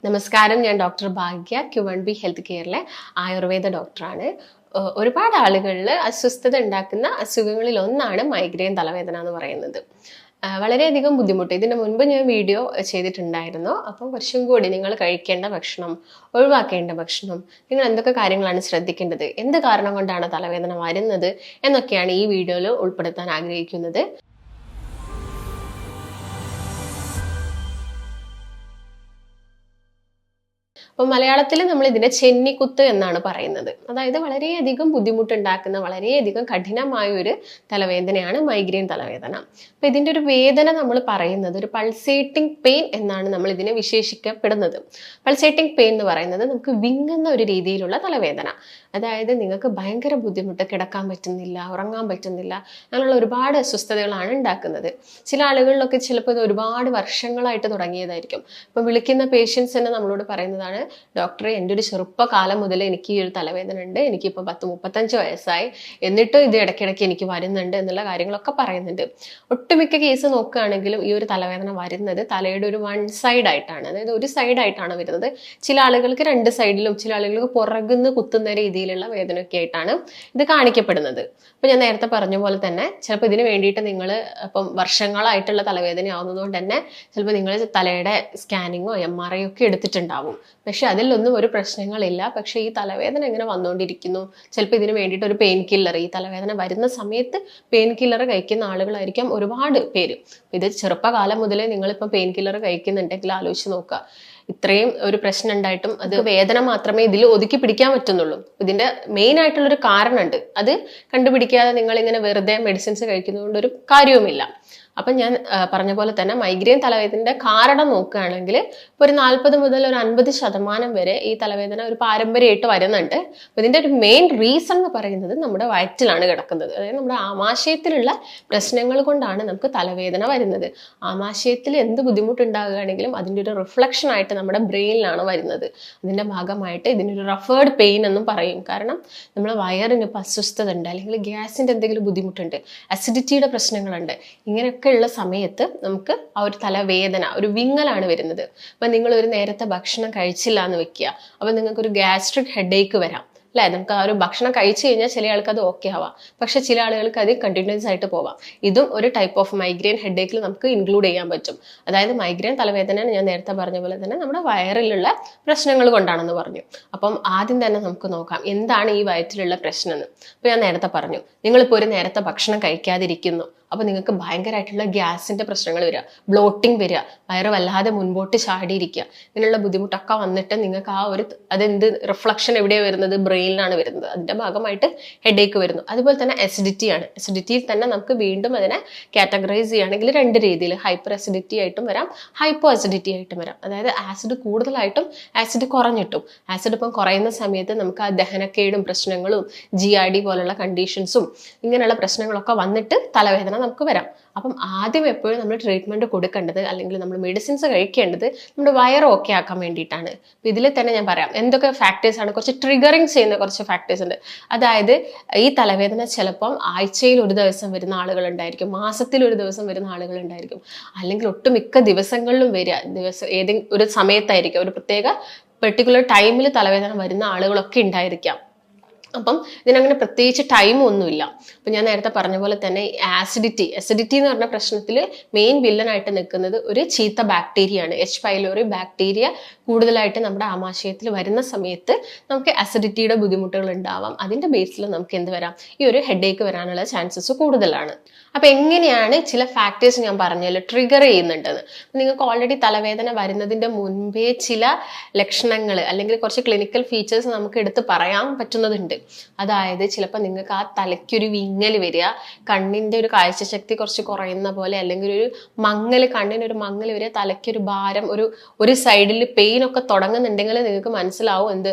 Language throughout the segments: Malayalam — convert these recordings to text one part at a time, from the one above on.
നമസ്കാരം, ഞാൻ ഡോക്ടർ ഭാഗ്യ Q1B ഹെൽത്ത് കെയറിലെ ആയുർവേദ ഡോക്ടറാണ്. ഒരുപാട് ആളുകളിൽ അസ്വസ്ഥത ഉണ്ടാക്കുന്ന അസുഖങ്ങളിൽ ഒന്നാണ് മൈഗ്രെയിൻ തലവേദന എന്ന് പറയുന്നത്. വളരെയധികം ബുദ്ധിമുട്ട്. ഇതിന് മുൻപ് ഞാൻ വീഡിയോ ചെയ്തിട്ടുണ്ടായിരുന്നു. അപ്പം കുറച്ചും കൂടി നിങ്ങൾ കഴിക്കേണ്ട ഭക്ഷണം, ഒഴിവാക്കേണ്ട ഭക്ഷണം, നിങ്ങൾ എന്തൊക്കെ കാര്യങ്ങളാണ് ശ്രദ്ധിക്കേണ്ടത്, എന്ത് കാരണം കൊണ്ടാണ് തലവേദന വരുന്നത് എന്നൊക്കെയാണ് ഈ വീഡിയോയിൽ ഉൾപ്പെടുത്താൻ ആഗ്രഹിക്കുന്നത്. അപ്പോൾ മലയാളത്തിൽ നമ്മൾ ഇതിനെ ചെന്നിക്കുത്ത് എന്നാണ് പറയുന്നത്. അതായത് വളരെയധികം ബുദ്ധിമുട്ടുണ്ടാക്കുന്ന, വളരെയധികം കഠിനമായ ഒരു തലവേദനയാണ് മൈഗ്രെയിൻ തലവേദന. അപ്പൊ ഇതിന്റെ ഒരു വേദന നമ്മൾ പറയുന്നത് ഒരു പൾസേറ്റിംഗ് പെയിൻ എന്നാണ് നമ്മൾ ഇതിനെ വിശേഷിക്കപ്പെടുന്നത്. പൾസേറ്റിംഗ് പെയിൻ എന്ന് പറയുന്നത് നമുക്ക് വിങ്ങുന്ന ഒരു രീതിയിലുള്ള തലവേദന. അതായത് നിങ്ങൾക്ക് ഭയങ്കര ബുദ്ധിമുട്ട്, കിടക്കാൻ പറ്റുന്നില്ല, ഉറങ്ങാൻ പറ്റുന്നില്ല, അങ്ങനെയുള്ള ഒരുപാട് അസ്വസ്ഥതകളാണ് ഉണ്ടാക്കുന്നത്. ചില ആളുകളിലൊക്കെ ചിലപ്പോൾ ഇത് ഒരുപാട് വർഷങ്ങളായിട്ട് തുടങ്ങിയതായിരിക്കും. ഇപ്പം വിളിക്കുന്ന പേഷ്യൻസ് തന്നെ നമ്മളോട് പറയുന്നതാണ്, ഡോക്ടറെ എൻ്റെ ഒരു ചെറുപ്പകാലം മുതൽ എനിക്ക് ഈ ഒരു തലവേദന ഉണ്ട്, എനിക്കിപ്പോൾ 10-35 വയസ്സായി, എന്നിട്ടും ഇത് ഇടയ്ക്കിടയ്ക്ക് എനിക്ക് വരുന്നുണ്ട് എന്നുള്ള കാര്യങ്ങളൊക്കെ പറയുന്നുണ്ട്. ഒട്ടുമിക്ക കേസ് നോക്കുകയാണെങ്കിലും ഈ ഒരു തലവേദന വരുന്നത് തലയുടെ ഒരു വൺ സൈഡ് ആയിട്ടാണ്, അതായത് ഒരു സൈഡായിട്ടാണ് വരുന്നത്. ചില ആളുകൾക്ക് രണ്ട് സൈഡിലും, ചില ആളുകൾക്ക് പുറകുന്ന് കുത്തുന്ന രീതിയിലുള്ള വേദനയൊക്കെ ആയിട്ടാണ് ഇത് കാണിക്കപ്പെടുന്നത്. അപ്പൊ ഞാൻ നേരത്തെ പറഞ്ഞ പോലെ തന്നെ ചിലപ്പോൾ ഇതിന് വേണ്ടിയിട്ട് നിങ്ങൾ ഇപ്പം വർഷങ്ങളായിട്ടുള്ള തലവേദന ആവുന്നതുകൊണ്ട് തന്നെ ചിലപ്പോൾ നിങ്ങൾ തലയുടെ സ്കാനിങ്ങോ MRI ഒക്കെ എടുത്തിട്ടുണ്ടാവും. പക്ഷെ അതിലൊന്നും ഒരു പ്രശ്നങ്ങളില്ല. പക്ഷെ ഈ തലവേദന എങ്ങനെ വന്നുകൊണ്ടിരിക്കുന്നു, ചിലപ്പോൾ ഇതിന് വേണ്ടിയിട്ട് ഒരു പെയിൻ കില്ലർ, ഈ തലവേദന വരുന്ന സമയത്ത് പെയിൻ കില്ലർ കഴിക്കുന്ന ആളുകളായിരിക്കും ഒരുപാട് പേര്. ഇത് ചെറുപ്പകാലം മുതലേ നിങ്ങളിപ്പം പെയിൻ കില്ലർ കഴിക്കുന്നുണ്ടെങ്കിൽ ആലോചിച്ച് നോക്കുക. ഇത്രയും ഒരു പ്രശ്നം ഉണ്ടായിട്ടും അത് വേദന മാത്രമേ ഇതിൽ ഒതുക്കി പിടിക്കാൻ പറ്റുന്നുള്ളൂ. ഇതിന്റെ മെയിൻ ആയിട്ടുള്ളൊരു കാരണമുണ്ട്. അത് കണ്ടുപിടിക്കാതെ നിങ്ങൾ ഇങ്ങനെ വെറുതെ മെഡിസിൻസ് കഴിക്കുന്നതുകൊണ്ട് ഒരു കാര്യവുമില്ല. അപ്പം ഞാൻ പറഞ്ഞ പോലെ തന്നെ മൈഗ്രെയിൻ തലവേദനയുടെ കാരണം നോക്കുകയാണെങ്കിൽ ഇപ്പോൾ ഒരു 40 മുതൽ ഒരു 50% വരെ ഈ തലവേദന ഒരു പാരമ്പര്യമായിട്ട് വരുന്നുണ്ട്. അപ്പോൾ ഇതിൻ്റെ ഒരു മെയിൻ റീസൺ എന്ന് പറയുന്നത് നമ്മുടെ വയറ്റിലാണ് കിടക്കുന്നത്. അതായത് നമ്മുടെ ആമാശയത്തിലുള്ള പ്രശ്നങ്ങൾ കൊണ്ടാണ് നമുക്ക് തലവേദന വരുന്നത്. ആമാശയത്തിൽ എന്ത് ബുദ്ധിമുട്ടുണ്ടാകുകയാണെങ്കിലും അതിൻ്റെ ഒരു റിഫ്ലക്ഷൻ ആയിട്ട് നമ്മുടെ ബ്രെയിനിലാണ് വരുന്നത്. അതിൻ്റെ ഭാഗമായിട്ട് ഇതിനൊരു റഫേർഡ് പെയിൻ എന്നും പറയും. കാരണം നമ്മുടെ വയറിന് ഇപ്പോൾ അസ്വസ്ഥത ഉണ്ട്, അല്ലെങ്കിൽ ഗ്യാസിൻ്റെ എന്തെങ്കിലും ബുദ്ധിമുട്ടുണ്ട്, അസിഡിറ്റിയുടെ പ്രശ്നങ്ങളുണ്ട്, ഇങ്ങനെയൊക്കെ ഉള്ള സമയത്ത് നമുക്ക് ആ ഒരു തലവേദന, ഒരു വിങ്ങലാണ് വരുന്നത്. അപ്പൊ നിങ്ങൾ ഒരു നേരത്തെ ഭക്ഷണം കഴിച്ചില്ല എന്ന് വെക്കുക, അപ്പൊ നിങ്ങൾക്ക് ഒരു ഗ്യാസ്ട്രിക് ഹെഡേക്ക് വരാം അല്ലെ. നമുക്ക് ആ ഒരു ഭക്ഷണം കഴിച്ചു കഴിഞ്ഞാൽ ചില ആൾക്ക് അത് ഓക്കെ ആവാം, പക്ഷെ ചില ആളുകൾക്ക് അത് കണ്ടിന്യൂസ് ആയിട്ട് പോവാം. ഇതും ഒരു ടൈപ്പ് ഓഫ് മൈഗ്രെയിൻ ഹെഡേക്കിൽ നമുക്ക് ഇൻക്ലൂഡ് ചെയ്യാൻ പറ്റും. അതായത് മൈഗ്രെയിൻ തലവേദന ഞാൻ നേരത്തെ പറഞ്ഞ പോലെ തന്നെ നമ്മുടെ വയറിലുള്ള പ്രശ്നങ്ങൾ കൊണ്ടാണെന്ന് പറഞ്ഞു. അപ്പം ആദ്യം തന്നെ നമുക്ക് നോക്കാം എന്താണ് ഈ വയറ്റിലുള്ള പ്രശ്നം എന്ന്. അപ്പൊ ഞാൻ നേരത്തെ പറഞ്ഞു, നിങ്ങളിപ്പോൾ ഒരു നേരത്തെ ഭക്ഷണം കഴിക്കാതിരിക്കുന്നു, അപ്പൊ നിങ്ങൾക്ക് ഭയങ്കരമായിട്ടുള്ള ഗ്യാസിന്റെ പ്രശ്നങ്ങൾ വരിക, ബ്ലോട്ടിങ് വരിക, വയറ് വല്ലാതെ മുൻപോട്ട് ചാടിയിരിക്കുക, ഇങ്ങനെയുള്ള ബുദ്ധിമുട്ടൊക്കെ വന്നിട്ട് നിങ്ങൾക്ക് ആ ഒരു അതെന്ത് റിഫ്ലക്ഷൻ എവിടെയാണ് വരുന്നത്, ബ്രെയിനിലാണ് വരുന്നത്. അതിന്റെ ഭാഗമായിട്ട് ഹെഡേക്ക് വരുന്നു. അതുപോലെ തന്നെ അസിഡിറ്റിയാണ്. അസിഡിറ്റിയിൽ തന്നെ നമുക്ക് വീണ്ടും അതിനെ കാറ്റഗറൈസ് ചെയ്യുകയാണെങ്കിൽ രണ്ട് രീതിയിൽ, ഹൈപ്പർ അസിഡിറ്റി ആയിട്ടും വരാം, ഹൈപ്പോ അസിഡിറ്റി ആയിട്ടും വരാം. അതായത് ആസിഡ് കൂടുതലായിട്ടും ആസിഡ് കുറഞ്ഞിട്ടും. ആസിഡ് ഇപ്പം കുറയുന്ന സമയത്ത് നമുക്ക് ആ ദഹനക്കേടും പ്രശ്നങ്ങളും GID പോലുള്ള കണ്ടീഷൻസും ഇങ്ങനെയുള്ള പ്രശ്നങ്ങളൊക്കെ വന്നിട്ട് തലവേദന നമുക്ക് വരാം. അപ്പം ആദ്യം എപ്പോഴും നമ്മൾ ട്രീറ്റ്മെന്റ് കൊടുക്കേണ്ടത്, അല്ലെങ്കിൽ നമ്മൾ മെഡിസിൻസ് കഴിക്കേണ്ടത് നമ്മുടെ വയർ ഓക്കെ ആക്കാൻ വേണ്ടിയിട്ടാണ്. ഇതിൽ തന്നെ ഞാൻ പറയാം എന്തൊക്കെ ഫാക്ടേഴ്സ് ആണ്, കുറച്ച് ട്രിഗറിങ് ചെയ്യുന്ന കുറച്ച് ഫാക്ടേഴ്സ് ഉണ്ട്. അതായത് ഈ തലവേദന ചിലപ്പം ആഴ്ചയിൽ ഒരു ദിവസം വരുന്ന ആളുകൾ ഉണ്ടായിരിക്കും, മാസത്തിൽ ഒരു ദിവസം വരുന്ന ആളുകൾ ഉണ്ടായിരിക്കും, അല്ലെങ്കിൽ ഒട്ടുമിക്ക ദിവസങ്ങളിലും വരിക, ഏതെങ്കിലും ഒരു സമയത്തായിരിക്കും, ഒരു പ്രത്യേക പെർട്ടിക്കുലർ ടൈമിൽ തലവേദന വരുന്ന ആളുകളൊക്കെ ഉണ്ടായിരിക്കാം. അപ്പം ഇതിനങ്ങനെ പ്രത്യേകിച്ച് ടൈമൊന്നുമില്ല. അപ്പം ഞാൻ നേരത്തെ പറഞ്ഞ പോലെ തന്നെ ആസിഡിറ്റി എന്ന് പറഞ്ഞ പ്രശ്നത്തിൽ മെയിൻ വില്ലനായിട്ട് നിൽക്കുന്നത് ഒരു ചീത്ത ബാക്ടീരിയയാണ്. H. pylori ബാക്ടീരിയ കൂടുതലായിട്ട് നമ്മുടെ ആമാശയത്തിൽ വരുന്ന സമയത്ത് നമുക്ക് അസിഡിറ്റിയുടെ ബുദ്ധിമുട്ടുകൾ ഉണ്ടാവാം. അതിന്റെ ബേസിൽ നമുക്ക് എന്ത് വരാം, ഈ ഒരു ഹെഡേക്ക് വരാനുള്ള ചാൻസസ് കൂടുതലാണ്. അപ്പൊ എങ്ങനെയാണ് ചില ഫാക്ടേഴ്സ് ഞാൻ പറഞ്ഞല്ലോ ട്രിഗർ ചെയ്യുന്നുണ്ടെന്ന്. നിങ്ങൾക്ക് ഓൾറെഡി തലവേദന വരുന്നതിന്റെ മുൻപേ ചില ലക്ഷണങ്ങൾ അല്ലെങ്കിൽ കുറച്ച് ക്ലിനിക്കൽ ഫീച്ചേഴ്സ് നമുക്ക് എടുത്ത് പറയാൻ പറ്റുന്നതുണ്ട്. അതായത് ചിലപ്പോൾ നിങ്ങൾക്ക് ആ തലയ്ക്കൊരു വിങ്ങൽ വരിക, കണ്ണിന്റെ ഒരു കാഴ്ചശക്തി കുറച്ച് കുറയുന്ന പോലെ, അല്ലെങ്കിൽ ഒരു മങ്ങൽ, കണ്ണിനൊരു മങ്ങൽ വരിക, തലയ്ക്കൊരു ഭാരം, ഒരു സൈഡിൽ പെയിൻ ഒക്കെ തുടങ്ങുന്നുണ്ടെങ്കിൽ നിങ്ങൾക്ക് മനസ്സിലാവും എന്ത്,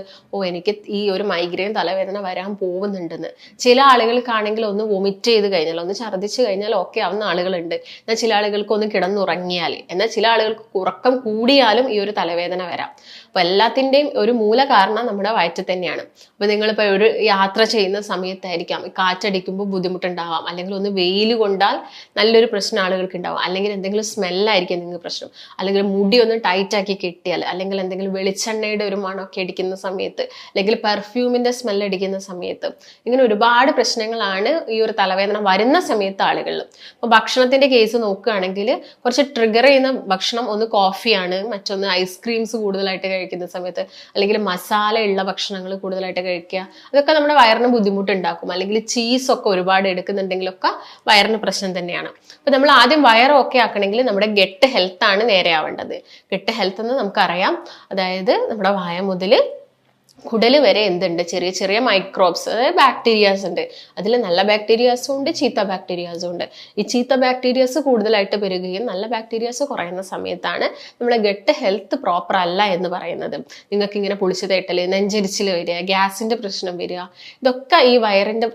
എനിക്ക് ഈ ഒരു മൈഗ്രെയിൻ തലവേദന വരാൻ പോകുന്നുണ്ടെന്ന്. ചില ആളുകൾക്കാണെങ്കിൽ ഒന്ന് വൊമിറ്റ് ചെയ്ത് കഴിഞ്ഞാൽ, ഒന്ന് ഛർദ്ദിച്ച് കഴിഞ്ഞാൽ ഓക്കെ ആവുന്ന ആളുകളുണ്ട്. എന്നാൽ ചില ആളുകൾക്ക് ഒന്ന് കിടന്നുറങ്ങിയാൽ, എന്നാൽ ചില ആളുകൾക്ക് ഉറക്കം കൂടിയാലും ഈ ഒരു തലവേദന വരാം. അപ്പൊ എല്ലാത്തിന്റെയും ഒരു മൂല കാരണം നമ്മുടെ വയറ്റിൽ തന്നെയാണ്. അപ്പൊ നിങ്ങളിപ്പോ ഒരു യാത്ര ചെയ്യുന്ന സമയത്തായിരിക്കാം കാറ്റടിക്കുമ്പോൾ ബുദ്ധിമുട്ടുണ്ടാവാം, അല്ലെങ്കിൽ ഒന്ന് വെയിൽ കൊണ്ടാൽ നല്ലൊരു പ്രശ്നം ആളുകൾക്ക് ഉണ്ടാവാം, അല്ലെങ്കിൽ എന്തെങ്കിലും സ്മെല്ലായിരിക്കും നിങ്ങൾക്ക് പ്രശ്നം, അല്ലെങ്കിൽ മുടി ഒന്ന് ടൈറ്റ് ആക്കി കെട്ടിയാൽ, അല്ലെങ്കിൽ എന്തെങ്കിലും വെളിച്ചെണ്ണയുടെ ഒരു മണമൊക്കെ അടിക്കുന്ന സമയത്ത്, അല്ലെങ്കിൽ പെർഫ്യൂമിന്റെ സ്മെൽ അടിക്കുന്ന സമയത്ത്, ഇങ്ങനെ ഒരുപാട് പ്രശ്നങ്ങളാണ് ഈ ഒരു തലവേദന വരുന്ന സമയത്ത് ആളുകളിൽ. അപ്പൊ ഭക്ഷണത്തിന്റെ കേസ് നോക്കുകയാണെങ്കിൽ കുറച്ച് ട്രിഗർ ചെയ്യുന്ന ഭക്ഷണം ഒന്ന് കോഫിയാണ്, മറ്റൊന്ന് ഐസ്ക്രീംസ് കൂടുതലായിട്ട് കഴിക്കുന്ന സമയത്ത്, അല്ലെങ്കിൽ മസാല ഉള്ള ഭക്ഷണങ്ങൾ കൂടുതലായിട്ട് കഴിക്കുക, അതൊക്കെ നമ്മുടെ വയറിന് ബുദ്ധിമുട്ടുണ്ടാക്കും. അല്ലെങ്കിൽ ചീസൊക്കെ ഒരുപാട് എടുക്കുന്നുണ്ടെങ്കിലൊക്കെ വയറിന് പ്രശ്നം തന്നെയാണ്. അപ്പൊ നമ്മൾ ആദ്യം വയറ് ഓക്കെ ആക്കണമെങ്കിൽ നമ്മുടെ ഗട്ട് ഹെൽത്ത് ആണ് നേരെ ആവേണ്ടത്. ഗട്ട് ഹെൽത്ത് എന്ന് നമുക്കറിയാം, അതായത് നമ്മുടെ വായ മുതൽ കുടല് വരെ എന്തുണ്ട്, ചെറിയ ചെറിയ മൈക്രോബ്സ്, അതായത് ബാക്ടീരിയാസ് ഉണ്ട്. അതിൽ നല്ല ബാക്ടീരിയാസും ഉണ്ട്, ചീത്ത ബാക്ടീരിയാസും ഉണ്ട്. ഈ ചീത്ത ബാക്ടീരിയാസ് കൂടുതലായിട്ട് പെരുകുകയും നല്ല ബാക്ടീരിയാസ് കുറയുന്ന സമയത്താണ് നമ്മുടെ ഗട്ട് ഹെൽത്ത് പ്രോപ്പർ അല്ല എന്ന് പറയുന്നത്. നിങ്ങൾക്ക് ഇങ്ങനെ പുളിച്ചു തേട്ടല്, നെഞ്ചരിച്ചിൽ വരിക, ഗ്യാസിന്റെ പ്രശ്നം വരിക, ഇതൊക്കെ ഈ വയറിന്റെ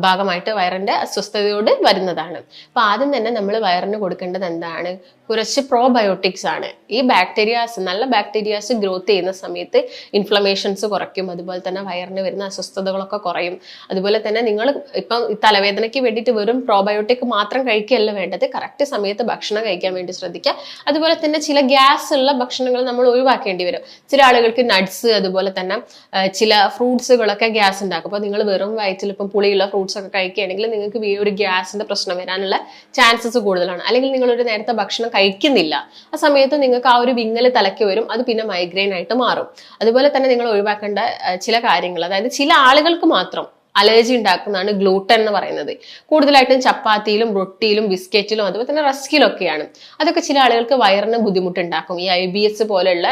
ഭാഗമായിട്ട് വയറിന്റെ അസ്വസ്ഥതയോട് വരുന്നതാണ്. അപ്പൊ ആദ്യം തന്നെ നമ്മൾ വയറിന് കൊടുക്കേണ്ടത് എന്താണ്? കുറച്ച് പ്രോബയോട്ടിക്സ് ആണ്. ഈ ബാക്ടീരിയാസ്, നല്ല ബാക്ടീരിയാസ് ഗ്രോത്ത് ചെയ്യുന്ന സമയത്ത് ഇൻഫ്ലമേഷൻസ് കുറയ്ക്കും, അതുപോലെ തന്നെ വയറിന് വരുന്ന അസ്വസ്ഥതകളൊക്കെ കുറയും. അതുപോലെ തന്നെ നിങ്ങൾ ഇപ്പം തലവേദനയ്ക്ക് വേണ്ടിയിട്ട് വെറും പ്രോബയോട്ടിക് മാത്രം കഴിക്കുകയല്ല വേണ്ടത്, കറക്റ്റ് സമയത്ത് ഭക്ഷണം കഴിക്കാൻ വേണ്ടി ശ്രദ്ധിക്കുക. അതുപോലെ തന്നെ ചില ഗ്യാസ് ഉള്ള ഭക്ഷണങ്ങൾ നമ്മൾ ഒഴിവാക്കേണ്ടി വരും. ചില ആളുകൾക്ക് നട്ട്സ്, അതുപോലെ തന്നെ ചില ഫ്രൂട്ട്സുകളൊക്കെ ഗ്യാസ് ഉണ്ടാക്കും. അപ്പോൾ നിങ്ങൾ വെറും വയറ്റിൽ ഇപ്പം പുളിയുള്ള ഫ്രൂട്ട്സ് ഒക്കെ കഴിക്കുകയാണെങ്കിൽ നിങ്ങൾക്ക് ഒരു ഗ്യാസിന്റെ പ്രശ്നം വരാനുള്ള ചാൻസസ് കൂടുതലാണ്. അല്ലെങ്കിൽ നിങ്ങളൊരു നേരത്തെ ഭക്ഷണം കഴിക്കുന്നില്ല, ആ സമയത്ത് നിങ്ങൾക്ക് ആ ഒരു വിങ്ങൽ തലയ്ക്ക് വരും, അത് പിന്നെ മൈഗ്രെയിൻ ആയിട്ട് മാറും. അതുപോലെ തന്നെ നിങ്ങൾ ഒഴിവാക്കേണ്ട ചില കാര്യങ്ങൾ, അതായത് ചില ആളുകൾക്ക് മാത്രം അലർജി ഉണ്ടാക്കുന്നതാണ് ഗ്ലൂട്ടൻ എന്ന് പറയുന്നത്. കൂടുതലായിട്ടും ചപ്പാത്തിയിലും റൊട്ടിയിലും ബിസ്ക്കറ്റിലും അതുപോലെ തന്നെ റസ്കിലും ഒക്കെയാണ്. അതൊക്കെ ചില ആളുകൾക്ക് വയറിന് ബുദ്ധിമുട്ടുണ്ടാക്കും. ഈ IBS പോലെയുള്ള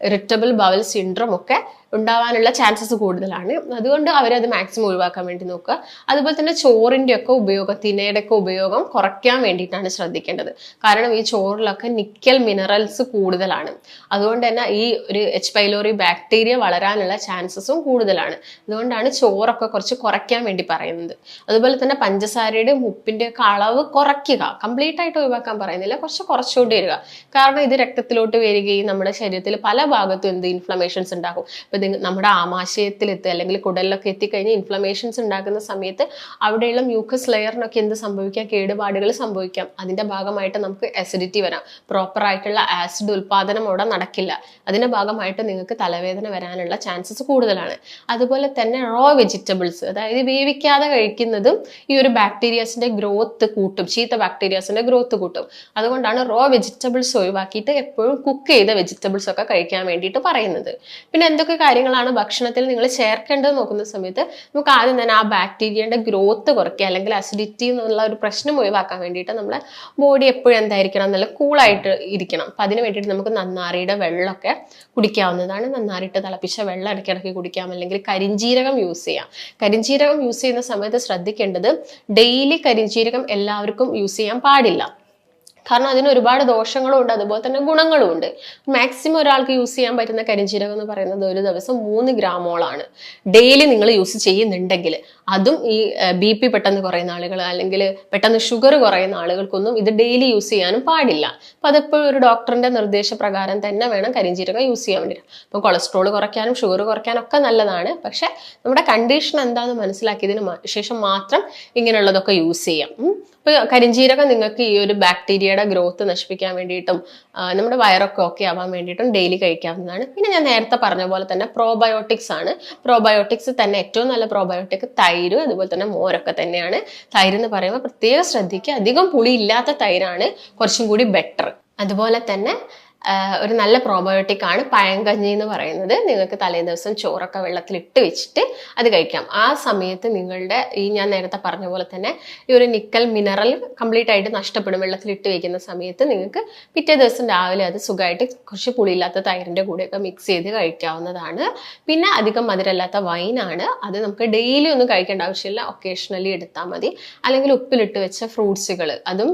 ഇറിറ്റബിൾ ബവൽ സിൻഡ്രോം ഒക്കെ ഉണ്ടാവാനുള്ള ചാൻസസ് കൂടുതലാണ്. അതുകൊണ്ട് അവരത് മാക്സിമം ഒഴിവാക്കാൻ വേണ്ടി നോക്കുക. അതുപോലെ തന്നെ ചോറിന്റെ ഒക്കെ ഉപയോഗം, തിനയുടെ ഒക്കെ ഉപയോഗം കുറയ്ക്കാൻ വേണ്ടിയിട്ടാണ് ശ്രദ്ധിക്കേണ്ടത്. കാരണം ഈ ചോറിലൊക്കെ നിക്കൽ മിനറൽസ് കൂടുതലാണ്. അതുകൊണ്ട് തന്നെ ഈ ഒരു H. pylori ബാക്ടീരിയ വളരാനുള്ള ചാൻസസും കൂടുതലാണ്. അതുകൊണ്ടാണ് ചോറൊക്കെ കുറച്ച് കുറയ്ക്കാൻ വേണ്ടി പറയുന്നത്. അതുപോലെ തന്നെ പഞ്ചസാരയുടെ ഉപ്പിന്റെ ഒക്കെ അളവ് കുറയ്ക്കുക. കംപ്ലീറ്റ് ആയിട്ട് ഒഴിവാക്കാൻ പറയുന്നില്ല, കുറച്ചുകൂടി വരിക. കാരണം ഇത് രക്തത്തിലോട്ട് വരികയും നമ്മുടെ ശരീരത്തിൽ പല ഭാഗത്തും എന്ത് ഇൻഫ്ലമേഷൻസ് ഉണ്ടാക്കും. ഇപ്പൊ നമ്മുടെ ആമാശയത്തിലെത്തുക അല്ലെങ്കിൽ കുടലിലൊക്കെ എത്തിക്കഴിഞ്ഞ് ഇൻഫ്ലമേഷൻസ് ഉണ്ടാക്കുന്ന സമയത്ത് അവിടെയുള്ള മ്യൂക്കസ് ലെയറിനൊക്കെ എന്ത് സംഭവിക്കാം? കേടുപാടുകൾ സംഭവിക്കാം. അതിന്റെ ഭാഗമായിട്ട് നമുക്ക് അസിഡിറ്റി വരാം, പ്രോപ്പർ ആയിട്ടുള്ള ആസിഡ് ഉൽപാദനം അവിടെ നടക്കില്ല. അതിന്റെ ഭാഗമായിട്ട് നിങ്ങൾക്ക് തലവേദന വരാനുള്ള ചാൻസസ് കൂടുതലാണ്. അതുപോലെ തന്നെ റോ വെജിറ്റബിൾസ്, അതായത് വേവിക്കാതെ കഴിക്കുന്നതും ഈ ഒരു ബാക്ടീരിയാസിന്റെ ഗ്രോത്ത് കൂട്ടും, ചീത്ത ബാക്ടീരിയാസിന്റെ ഗ്രോത്ത് കൂട്ടും. അതുകൊണ്ടാണ് റോ വെജിറ്റബിൾസ് ഒഴിവാക്കിയിട്ട് എപ്പോഴും കുക്ക് ചെയ്ത വെജിറ്റബിൾസ് ഒക്കെ കഴിക്കാൻ വേണ്ടിയിട്ട് പറയുന്നത്. പിന്നെ എന്തൊക്കെ കാര്യങ്ങളാണ് ഭക്ഷണത്തിൽ നിങ്ങൾ ചേർക്കേണ്ടത് നോക്കുന്ന സമയത്ത് നമുക്ക് ആദ്യം തന്നെ ആ ബാക്ടീരിയയുടെ ഗ്രോത്ത് കുറയ്ക്കുക, അല്ലെങ്കിൽ അസിഡിറ്റി എന്നുള്ള ഒരു പ്രശ്നം ഒഴിവാക്കാൻ വേണ്ടിയിട്ട് നമ്മളെ ബോഡി എപ്പോഴും എന്തായിരിക്കണം, നല്ല കൂളായിട്ട് ഇരിക്കണം. അപ്പൊ അതിന് വേണ്ടിയിട്ട് നമുക്ക് നന്നാരിയുടെ വെള്ളമൊക്കെ കുടിക്കാവുന്നതാണ്. നന്നാരിട്ട് തിളപ്പിച്ച വെള്ളം ഇടയ്ക്കിടയ്ക്ക് കുടിക്കാം, അല്ലെങ്കിൽ കരിഞ്ജീരകം യൂസ് ചെയ്യാം. കരിഞ്ജീരകം യൂസ് ചെയ്യുന്ന സമയത്ത് ശ്രദ്ധിക്കേണ്ടത്, ഡെയിലി കരിഞ്ജീരകം എല്ലാവർക്കും യൂസ് ചെയ്യാൻ പാടില്ല. കാരണം അതിന് ഒരുപാട് ദോഷങ്ങളും ഉണ്ട്, അതുപോലെ തന്നെ ഗുണങ്ങളും ഉണ്ട്. മാക്സിമം ഒരാൾക്ക് യൂസ് ചെയ്യാൻ പറ്റുന്ന കരിഞ്ജീരകം എന്ന് പറയുന്നത് ഒരു ദിവസം 3 ഗ്രാമോളാണ്. ഡെയിലി നിങ്ങൾ യൂസ് ചെയ്യുന്നുണ്ടെങ്കിൽ, അതും ഈ BP പെട്ടെന്ന് കുറയുന്ന ആളുകൾ, അല്ലെങ്കിൽ പെട്ടെന്ന് ഷുഗർ കുറയുന്ന ആളുകൾക്കൊന്നും ഇത് ഡെയിലി യൂസ് ചെയ്യാനും പാടില്ല. അപ്പൊ അതെപ്പോഴും ഒരു ഡോക്ടറിന്റെ നിർദ്ദേശപ്രകാരം തന്നെ വേണം കരിഞ്ജീരകം യൂസ് ചെയ്യാൻ വേണ്ടി. അപ്പൊ കൊളസ്ട്രോൾ കുറയ്ക്കാനും ഷുഗർ കുറയ്ക്കാനും ഒക്കെ നല്ലതാണ്. പക്ഷെ നമ്മുടെ കണ്ടീഷൻ എന്താണെന്ന് മനസ്സിലാക്കിയതിന് ശേഷം മാത്രം ഇങ്ങനെയുള്ളതൊക്കെ യൂസ് ചെയ്യാം. ഇപ്പൊ കരിഞ്ജീരകം നിങ്ങൾക്ക് ഈ ഒരു ബാക്ടീരിയയുടെ ഗ്രോത്ത് നശിപ്പിക്കാൻ വേണ്ടിയിട്ടും നമ്മുടെ വയറൊക്കെ ഓക്കെ ആവാൻ വേണ്ടിയിട്ടും ഡെയിലി കഴിക്കാവുന്നതാണ്. പിന്നെ ഞാൻ നേരത്തെ പറഞ്ഞ പോലെ തന്നെ പ്രോബയോട്ടിക്സ് ആണ്. പ്രോബയോട്ടിക്സ് തന്നെ ഏറ്റവും നല്ല പ്രോബയോട്ടിക് തൈര്, അതുപോലെ തന്നെ മോരൊക്കെ തന്നെയാണ്. തൈര് എന്ന് പറയുമ്പോൾ പ്രത്യേകം ശ്രദ്ധിക്കുക, അധികം പുളി ഇല്ലാത്ത തൈരാണ് കുറച്ചും കൂടി ബെറ്റർ. അതുപോലെ തന്നെ ഒരു നല്ല പ്രോബയോട്ടിക് ആണ് പഴങ്കഞ്ഞി എന്ന് പറയുന്നത്. നിങ്ങൾക്ക് തലേ ദിവസം ചോറൊക്കെ വെള്ളത്തിൽ ഇട്ട് വെച്ചിട്ട് അത് കഴിക്കാം. ആ സമയത്ത് നിങ്ങളുടെ ഈ ഞാൻ നേരത്തെ പറഞ്ഞ പോലെ തന്നെ ഈ ഒരു നിക്കൽ മിനറൽ കംപ്ലീറ്റ് ആയിട്ട് നഷ്ടപ്പെടും. വെള്ളത്തിൽ ഇട്ട് വെക്കുന്ന സമയത്ത് നിങ്ങൾക്ക് പിറ്റേ ദിവസം രാവിലെ അത് സുഖമായിട്ട് കുറച്ച് പുളിയില്ലാത്ത തൈരിന്റെ കൂടെയൊക്കെ മിക്സ് ചെയ്ത് കഴിക്കാവുന്നതാണ്. പിന്നെ അധികം മധുരമില്ലാത്ത വൈനാണ്. അത് നമുക്ക് ഡെയിലി ഒന്നും കഴിക്കേണ്ട ആവശ്യമില്ല, ഒക്കേഷണലി എടുത്താൽ മതി. അല്ലെങ്കിൽ ഉപ്പിലിട്ട് വെച്ച ഫ്രൂട്ട്സുകൾ, അതും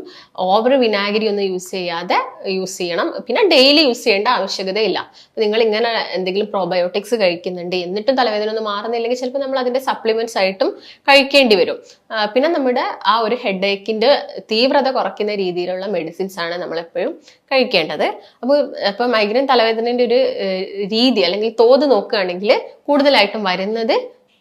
ഓവർ വിനാഗിരി ഒന്നും യൂസ് ചെയ്യാതെ യൂസ് ചെയ്യണം. പിന്നെ ഡെയിലി യൂസ് ചെയ്യേണ്ട ആവശ്യകതയില്ല. നിങ്ങൾ ഇങ്ങനെ എന്തെങ്കിലും പ്രോബയോട്ടിക്സ് കഴിക്കുന്നുണ്ട് എന്നിട്ടും തലവേദന ഒന്നും മാറുന്നില്ലെങ്കിൽ ചിലപ്പോൾ നമ്മൾ അതിന്റെ സപ്ലിമെന്റ്സ് ആയിട്ടും കഴിക്കേണ്ടി വരും. പിന്നെ നമ്മുടെ ആ ഒരു ഹെഡേക്കിന്റെ തീവ്രത കുറയ്ക്കുന്ന രീതിയിലുള്ള മെഡിസിൻസ് ആണ് നമ്മൾ എപ്പോഴും കഴിക്കേണ്ടത്. അപ്പോൾ മൈഗ്രെയിൻ തലവേദനയുടെ ഒരു രീതി അല്ലെങ്കിൽ തോത് നോക്കുകയാണെങ്കിൽ കൂടുതലായിട്ടും വരുന്നത്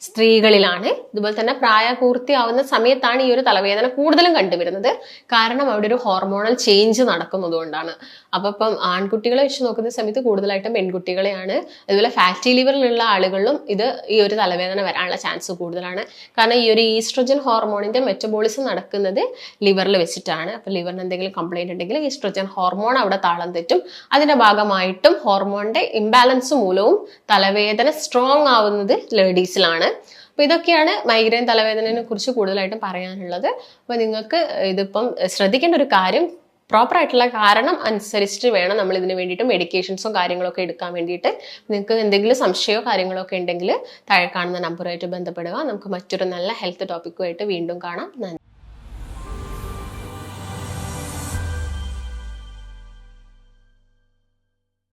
സ്ത്രീകളിലാണ്. ഇതുപോലെ തന്നെ പ്രായപൂർത്തിയാവുന്ന സമയത്താണ് ഈ ഒരു തലവേദന കൂടുതലും കണ്ടുവരുന്നത്. കാരണം അവിടെ ഒരു ഹോർമോണൽ ചേഞ്ച് നടക്കുന്നത് കൊണ്ടാണ്. അപ്പൊ ഇപ്പം ആൺകുട്ടികളെ വെച്ച് നോക്കുന്ന സമയത്ത് കൂടുതലായിട്ടും പെൺകുട്ടികളെയാണ്. അതുപോലെ ഫാറ്റി ലിവറിലുള്ള ആളുകളിലും ഈ ഒരു തലവേദന വരാനുള്ള ചാൻസ് കൂടുതലാണ്. കാരണം ഈ ഒരു ഈസ്ട്രോജൻ ഹോർമോണിന്റെ മെറ്റബോളിസം നടക്കുന്നത് ലിവറിൽ വെച്ചിട്ടാണ്. അപ്പൊ ലിവറിന് എന്തെങ്കിലും കംപ്ലൈന്റ് ഉണ്ടെങ്കിൽ ഈസ്ട്രോജൻ ഹോർമോൺ അവിടെ താളം തെറ്റും. അതിന്റെ ഭാഗമായിട്ടും ഹോർമോണിന്റെ ഇംബാലൻസ് മൂലവും തലവേദന സ്ട്രോങ് ആവുന്നത് ലേഡീസിലാണ്. അപ്പൊ ഇതൊക്കെയാണ് മൈഗ്രെയിൻ തലവേദനയെ കുറിച്ച് കൂടുതലായിട്ടും പറയാനുള്ളത്. അപ്പൊ നിങ്ങൾക്ക് ഇതിപ്പം ശ്രദ്ധിക്കേണ്ട ഒരു കാര്യം, പ്രോപ്പർ ആയിട്ടുള്ള കാരണം അനുസരിച്ചിട്ട് വേണം നമ്മൾ ഇതിന് വേണ്ടിയിട്ട് മെഡിക്കേഷൻസും കാര്യങ്ങളൊക്കെ എടുക്കാൻ വേണ്ടിയിട്ട്. നിങ്ങൾക്ക് എന്തെങ്കിലും സംശയമോ കാര്യങ്ങളൊക്കെ ഉണ്ടെങ്കിൽ താഴെ കാണുന്ന നമ്പറുമായിട്ട് ബന്ധപ്പെടുക. നമുക്ക് മറ്റൊരു നല്ല ഹെൽത്ത് ടോപ്പിക്കുമായിട്ട് വീണ്ടും കാണാം. നന്ദി.